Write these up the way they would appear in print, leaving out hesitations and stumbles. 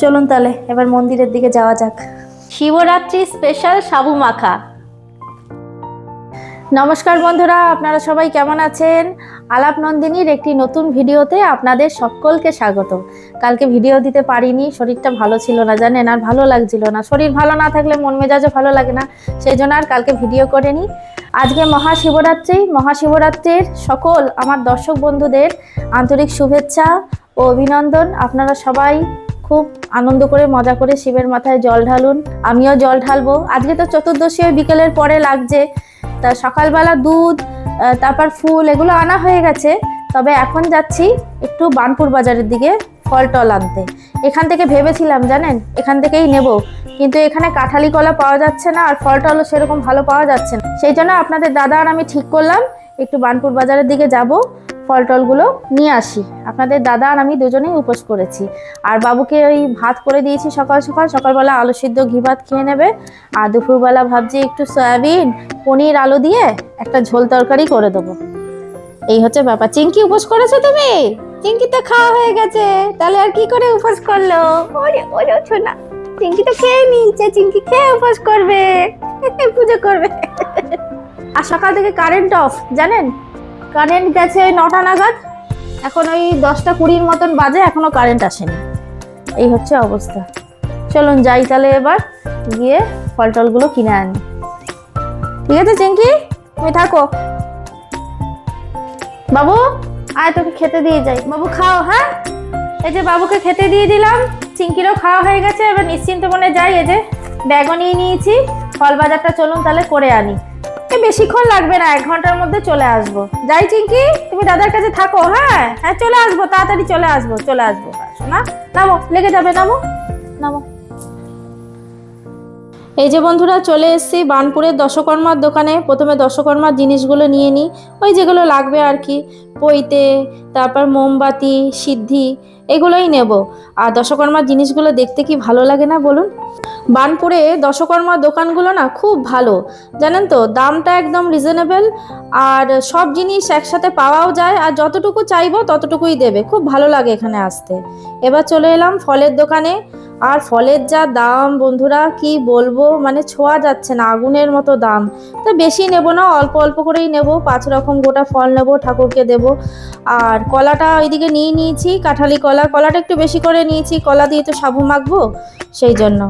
চলুন তাহলে এবার মন্দিরের দিকে যাওয়া যাক। শিবরাত্রি স্পেশাল সাবু মাখা। নমস্কার বন্ধুরা, আপনারা সবাই কেমন আছেন? আলাপ নন্দিনীর একটি নতুন ভিডিওতে আপনাদের সকলকে স্বাগত। কালকে ভিডিও দিতে পারিনি, শরীরটা ভালো ছিল না জানেন, আর ভালো লাগছিল না। শরীর ভালো না থাকলে মন মেজাজও ভালো লাগে না, সেই জন্য আর কালকে ভিডিও করিনি। আজকে মহাশিবরাত্রির সকল আমার দর্শক বন্ধুদের আন্তরিক শুভেচ্ছা ও অভিনন্দন। আপনারা সবাই খুব আনন্দ করে মজা করে শিবের মাথায় জল ঢালুন, আমিও জল ঢালবো। আজকে তো চতুর্দশী বিকেলের পরে লাগছে, তা সকালবেলা দুধ তারপর ফুল এগুলো আনা হয়ে গেছে। তবে এখন যাচ্ছি একটু বানপুর বাজারের দিকে ফল টল আনতে। এখান থেকে ভেবেছিলাম জানেন এখান থেকেই নেব, কিন্তু এখানে কাঁঠালি কলা পাওয়া যাচ্ছে না, আর ফল টলও সেরকম ভালো পাওয়া যাচ্ছে না। সেই জন্য আপনাদের দাদা আর আমি ঠিক করলাম একটু বানপুর বাজারের দিকে যাব, ফল টলগুলো নিয়ে আসি। আপনাদের দাদা আর আমি দুজনেই উপোস করেছি, আর বাবুকে ওই ভাত করে দিয়েছি সকালবেলা আলু সিদ্ধ ঘি ভাত খেয়ে নেবে। আর দুপুরবেলা ভাবছি একটু সয়াবিন পনির আলু দিয়ে একটা ঝোল তরকারি করে দেবো। এই হচ্ছে ব্যাপার। চিঙ্কি উপোস করেছো তুমি? চিঙ্কি তো খাওয়া হয়ে গেছে, তাহলে আর কি করে উপোস করলো? ওরে ওরে ছোনা, চিঙ্কি তো খেয়ে নিয়েছে, চিঙ্কি খেয়ে উপোস করবে, পুজো করবে। আর সকাল থেকে কারেন্ট অফ জানেন, কারেন্ট গেছে ওই 9টা নাগাদ, এখন ওই 10টা-20 মতন বাজে, এখনো কারেন্ট আসেনি। এই হচ্ছে অবস্থা। চলুন যাই তাহলে এবার গিয়ে ফল টলগুলো কিনে আনি। ঠিক আছে চিঙ্কি, তুমি থাকো। বাবু আয়, তোকে খেতে দিয়ে যাই। বাবু খাও। হ্যাঁ, এই যে বাবুকে খেতে দিয়ে দিলাম, চিঙ্কিরও খাওয়া হয়ে গেছে। এবার নিশ্চিন্ত মনে যাই, এই যে ব্যাগও নিয়ে নিয়েছি। ফল বাজারটা চলুন তাহলে করে আনি। বেশিক্ষণ লাগবে না, 1 ঘন্টার মধ্যে চলে আসবো। যাই চিঙ্কি, তুমি দাদার কাছে থাকো। হ্যাঁ হ্যাঁ, চলে আসবো, তাড়াতাড়ি চলে আসবো না। নামো, লেগে যাবে, নামো নামো। এই যে বন্ধুরা চলে এসেছি বানপুরের দশকর্মার দোকানে। প্রথমে দশকর্মার জিনিসগুলো নিয়ে নিই, ওই যেগুলো লাগবে আর কি, পৈতে, তারপর মোমবাতি, সিদ্ধি, এগুলোই নেব। আর দশকর্মার জিনিসগুলো দেখতে কি ভালো লাগে না বলুন? বানপুরে দশকর্মার দোকানগুলো না খুব ভালো জানেন তো, দামটা একদম রিজনেবল, আর সব জিনিস একসাথে পাওয়াও যায়, আর যতটুকু চাইবো ততটুকুই দেবে। খুব ভালো লাগে এখানে আসতে। এবার চলে এলাম ফলের দোকানে, আর ফলের যা দাম বন্ধুরা কি বলবো, মানে ছোঁয়া যাচ্ছে না, আগুনের মতো দাম। তো বেশি নেব না, অল্প অল্প করেই নেব। 5 রকম গোটা ফল নেব, ঠাকুরকে দেব। আর কলাটা ওইদিকে নিয়ে নিয়েছি, কাঁঠালি কলাটা একটু বেশি করে নিয়েছি, কলা দিয়ে তো সাবু মাখবো সেই জন্য।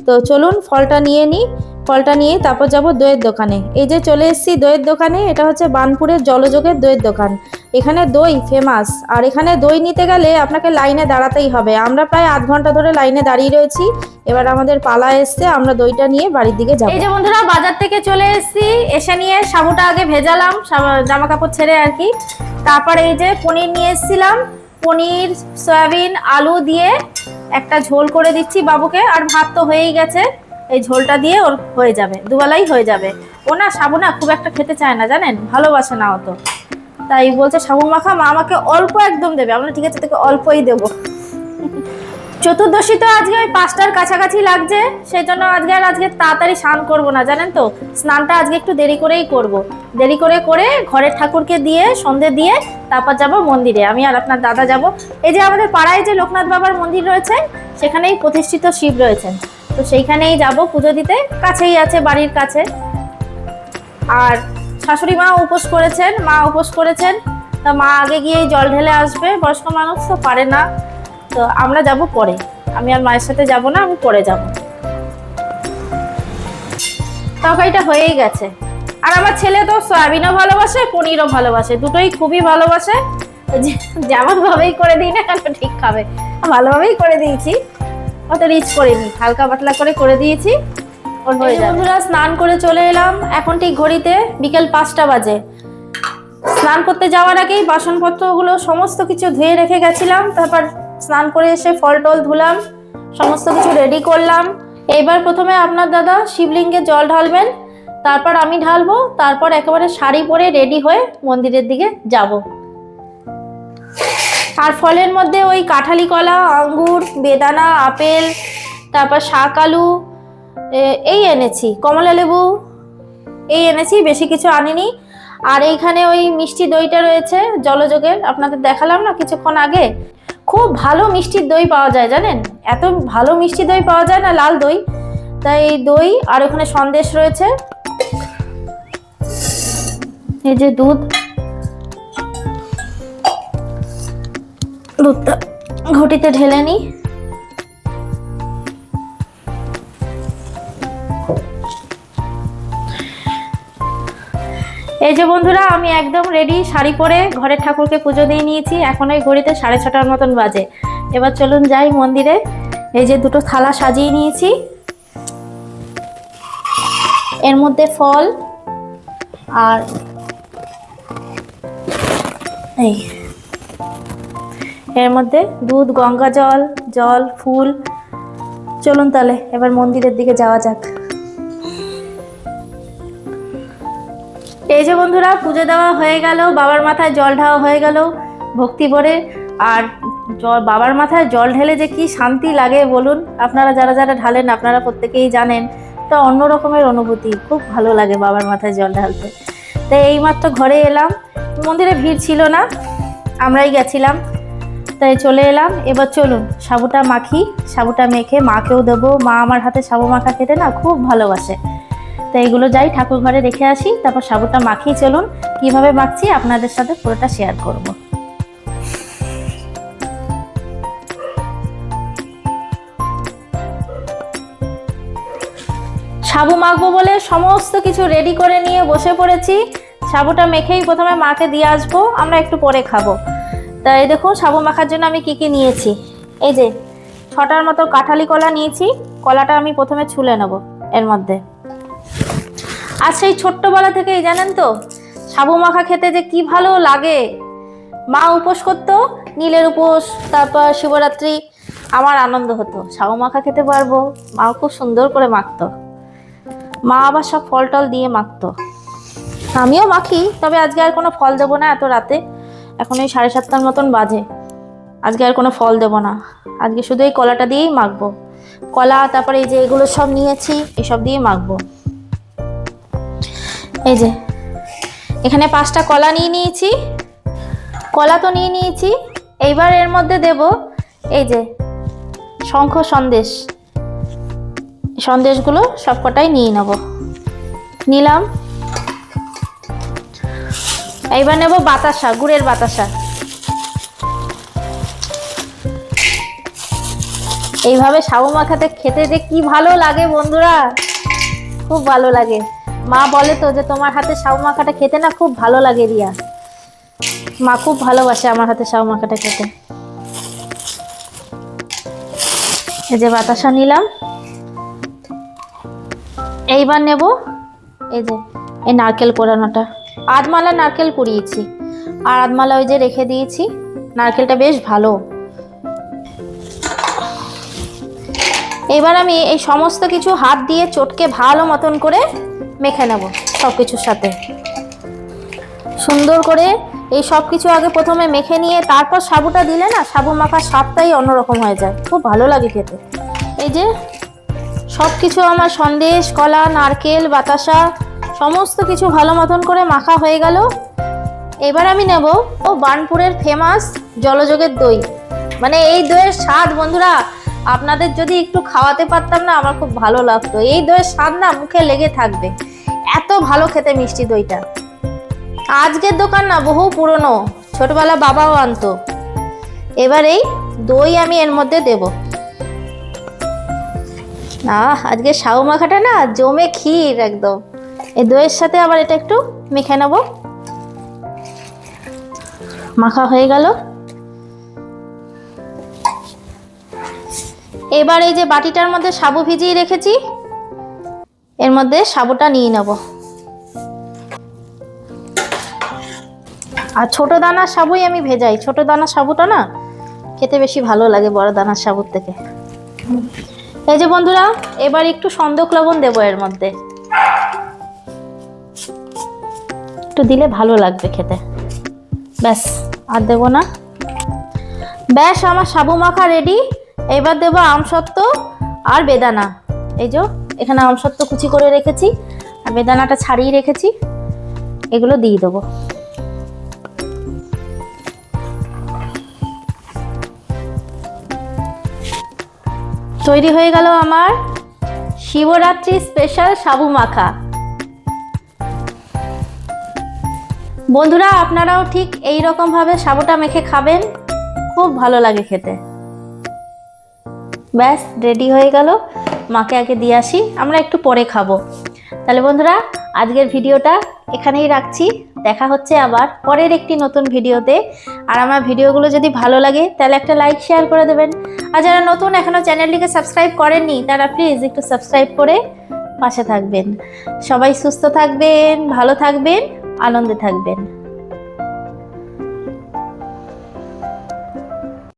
তো চলুন ফলটা নিয়ে নিই, ফলটা নিয়ে তারপর যাব দইয়ের দোকানে। এই যে চলে এসেছি দইয়ের দোকানে, এটা হচ্ছে বানপুরের জলযোগের দইয়ের দোকান। এখানে দই ফেমাস, আর এখানে দই নিতে গেলে আপনাকে লাইনে দাঁড়াতেই হবে। আমরা প্রায় 8 ঘন্টা ধরে লাইনে দাঁড়িয়ে রয়েছি। এবার আমাদের পালা এসছে, আমরা দইটা নিয়ে বাড়ির দিকে যাব। এই যে বন্ধুরা বাজার থেকে চলে এসেছি, এসে নিয়ে সাবুটা আগে ভেজালাম, জামা কাপড় ছেড়ে আর কি। তারপর এই যে পনির নিয়ে এসেছিলাম, পনির সয়াবিন আলু দিয়ে একটা ঝোল করে দিচ্ছি বাবুকে। আর ভাত তো হয়েই গেছে, এই ঝোলটা দিয়ে ওর হয়ে যাবে, দুবেলাই হয়ে যাবে। ও না সাবু না খুব একটা খেতে চায় না জানেন, ভালোবাসে না অত, তাই বলছে সাবু মাখা মা আমাকে অল্প একদম দেবে। আমরা ঠিক আছে তোকে অল্পই দেবো। চতুর্দশী তো আজকে ওই 5টার কাছাকাছি লাগছে, সেই জন্য আজকে তাড়াতাড়ি স্নান করবো না জানেন তো। স্নানটা আজকে একটু দেরি করেই করব, দেরি করে ঘরের ঠাকুরকে দিয়ে সন্ধে দিয়ে তারপর যাব মন্দিরে। আমি আর আপনার দাদা যাব। এই যে আমাদের পাড়ায় যে লোকনাথ বাবার মন্দির রয়েছে, সেখানেই প্রতিষ্ঠিত শিব রয়েছেন, তো সেইখানেই যাব পুজো দিতে, কাছেই আছে, বাড়ির কাছে। আর শাশুড়ি মা উপোস করেছেন, তা মা আগে গিয়ে জল ঢেলে আসবে, বয়স্ক মানুষ তো পারে না, তো আমরা যাব পরে। আমি আর মায়ের সাথে যাব না, আমি পরে যাব। তরকারিটা হয়েই গেছে। আর আমার ছেলে তো সয়াবিনও ভালোবাসে, পনিরও ভালোবাসে, দুটোই খুবই ভালোবাসে। যেমন ভাবেই করে দিই না কেন ঠিক খাবে, ভালোভাবেই করে দিয়েছি, অত রিচ করিনি, হালকা পাতলা করে দিয়েছি, ওর হয়ে যাবে। বন্ধুরা স্নান করে চলে এলাম, এখন ঠিক ঘড়িতে বিকেল 5টা বাজে। স্নান করতে যাওয়ার আগেই বাসনপত্রগুলো সমস্ত কিছু ধুয়ে রেখে গেছিলাম। তারপর স্নান করে এসে ফল টল ধুলাম, সমস্ত কিছু রেডি করলাম। এইবার প্রথমে আপনার দাদা শিবলিঙ্গে জল ঢালবেন, তারপর আমি ঢালবো, তারপর একেবারে শাড়ি পরে রেডি হয়ে মন্দিরের দিকে যাব। আর ফলের মধ্যে ওই কাঁঠালি কলা, আঙ্গুর, বেদানা, আপেল, তারপর শাক আলু এই এনেছি, কমলা লেবু এই এনেছি, বেশি কিছু আনিনি। আর এইখানে ওই মিষ্টি দইটা রয়েছে জলযোগের, আপনাদের দেখালাম না কিছুক্ষণ আগে, খুব ভালো মিষ্টির দই পাওয়া যায় জানেন, এত ভালো মিষ্টি দই পাওয়া যায় না, লাল দই। তাই দই আর ওখানে সন্দেশ রয়েছে, এই যে দুধটা ঘটিতে ঢেলে নিই। এই যে বন্ধুরা, আমি একদম রেডি, শাড়ি পরে ঘরের ঠাকুরকে পুজো দিয়ে নিয়েছি। এখন ওই ঘড়িতে 6:30টার মতন বাজে। এবার চলুন যাই মন্দিরে। এই যে দুটো থালা সাজিয়ে নিয়েছি, এর মধ্যে ফল আর এই এর মধ্যে দুধ, গঙ্গা জল, ফুল। চলুন তাহলে এবার মন্দিরের দিকে যাওয়া যাক। এই যে বন্ধুরা, পুজো দেওয়া হয়ে গেল, বাবার মাথায় জল ঢালা হয়ে গেল ভক্তি ভরে। আর বাবার মাথায় জল ঢেলে যে কি শান্তি লাগে বলুন, আপনারা যারা যারা ঢালেন আপনারা প্রত্যেকেই জানেন। তো অন্য রকমের অনুভূতি, খুব ভালো লাগে বাবার মাথায় জল ঢালতে। তাই এইমাত্র ঘরে এলাম, মন্দিরে ভিড় ছিল না, আমরাই গেছিলাম, তাই চলে এলাম। এবার চলুন সাবুটা মাখি, সাবুটা মেখে মাকেও দেবো। মা আমার হাতে সাবু মাখা খেতে না খুব ভালোবাসে। তাই এগুলো যাই ঠাকুর ঘরে রেখে আসি, তারপর সাবুটা মাখি। চলুন কিভাবে মাখছি আপনাদের সাথে পুরোটা শেয়ার করব। সাবু মাখবো বলে সমস্ত কিছু রেডি করে নিয়ে বসে পড়েছি। সাবুটা মেখেই প্রথমে মাকে দিয়ে আসবো, আমরা একটু পরে খাবো। তাই দেখুন সাবু মাখার জন্য আমি কি কি নিয়েছি। এই যে 6টার মতো কাঁঠালি কলা নিয়েছি, কলাটা আমি প্রথমে ছুলে নেব এর মধ্যে। আর সেই ছোট্টবেলা থেকেই জানেন তো সাবু মাখা খেতে যে কি ভালো লাগে। মা উপোস করতো, নীলের উপোস, তারপর শিবরাত্রি, আমার আনন্দ হতো সাবু মাখা খেতে পারবো। মা খুব সুন্দর করে মাখতো, মা আবার সব ফল টল দিয়ে মাখতো। আমিও মাখি, তবে আজকে আর কোনো ফল দেবো না এত রাতে, এখন এই 7:30টার মতন বাজে। আজকে আর কোনো ফল দেবো না, আজকে শুধু এই কলাটা দিয়েই মাখবো। কলা, তারপরে এই যে এগুলো সব নিয়েছি, এসব দিয়ে মাখবো। এই যে এখানে 5টা কলা নিয়ে নিয়েছি, কলা তো নিয়ে নিয়েছি। এইবার এর মধ্যে দেব এই যে শঙ্খ সন্দেশ, সন্দেশগুলো সবকটাই নিয়ে নেব। নিলাম। এইবার নেব বাতাসা, গুড়ের বাতাসা। এইভাবে সাবু মাখাতে খেতে যে কি ভালো লাগে বন্ধুরা, খুব ভালো লাগে। মা বলে তো যে তোমার হাতে সাবু মাখাটা খেতে না খুব ভালো লাগে রিয়া। মা খুব ভালোবাসে আমার হাতে সাবু মাখাটা খেতে। এই যে বাতাসা নিলাম। এইবার নেব এই যে এই নারকেল কোরানোটা, আধমালা নারকেল কুড়িয়েছি, আর আধমালা ওই যে রেখে দিয়েছি। নারকেলটা বেশ ভালো। এবার আমি এই সমস্ত কিছু হাত দিয়ে চটকে ভালো মতন করে মেখে নেব সব কিছুর সাথে। সুন্দর করে এই সব কিছু আগে প্রথমে মেখে নিয়ে তারপর সাবুটা দিলে না সাবু মাখার স্বাদটাই অন্যরকম হয়ে যায়, খুব ভালো লাগে খেতে। এই যে সব কিছু আমার সন্দেশ, কলা, নারকেল, বাতাসা সমস্ত কিছু ভালো মতন করে মাখা হয়ে গেল। এবার আমি নেব বার্নপুরের ফেমাস জলযোগের দই। মানে এই দইয়ের স্বাদ বন্ধুরা আপনাদের যদি একটু খাওয়াতে পারতাম না আমার খুব ভালো লাগতো। এই দইয়ের স্বাদ না মুখে লেগে থাকবে, এত ভালো খেতে মিষ্টি দইটা। আজকের দোকান না, বহু পুরনো, ছোটবেলা বাবাও আনতো। এবার এই দই আমি এর মধ্যে দেব। আজকে সাবু মাখাটা না জমে ক্ষীর একদম। এই দইয়ের সাথে আবার এটা একটু মেখে নেব। মাখা হয়ে গেল। এবার এই যে বাটিটার মধ্যে সাবু ভিজিয়ে রেখেছি, এর মধ্যে সাবুটা নিয়ে নেব। আর ছোট দানার সাবুই আমি ভেজাই, ছোট দানার সাবুটা না খেতে বেশি ভালো লাগে বড় দানার সাবুর থেকে। এই যে বন্ধুরা, এবার একটু সন্দক লবণ দেবো এর মধ্যে, একটু দিলে ভালো লাগবে খেতে। ব্যাস, আর দেবো না। ব্যাস, আমার সাবু মাখা রেডি। এবার দেবো আমসত্ত্ব আর বেদানা। এই যে এখানে আমসত্ত্ব কুচি করে রেখেছি আর বেদানাটা ছাড়িয়ে রেখেছি, এগুলো দিয়ে দেবো। তৈরি হয়ে গেল আমার শিবরাত্রি স্পেশাল সাবু মাখা। বন্ধুরা, আপনারাও ঠিক এই রকম ভাবে সাবুটা মেখে খাবেন, খুব ভালো লাগে খেতে। ব্যাস রেডি হয়ে গেল, মাকে আগে দিয়ে আসি, আমরা একটু পরে খাবো। তাহলে বন্ধুরা, আজকের ভিডিওটা এখানেই রাখছি। দেখা হচ্ছে আবার পরের একটি নতুন ভিডিওতে। আর আমার ভিডিওগুলো যদি ভালো লাগে তাহলে একটা লাইক শেয়ার করে দেবেন। আর যারা নতুন এখনো চ্যানেলটিকে সাবস্ক্রাইব করেননি তারা প্লিজ একটু সাবস্ক্রাইব করে পাশে থাকবেন। সবাই সুস্থ থাকবেন, ভালো থাকবেন, আনন্দে থাকবেন।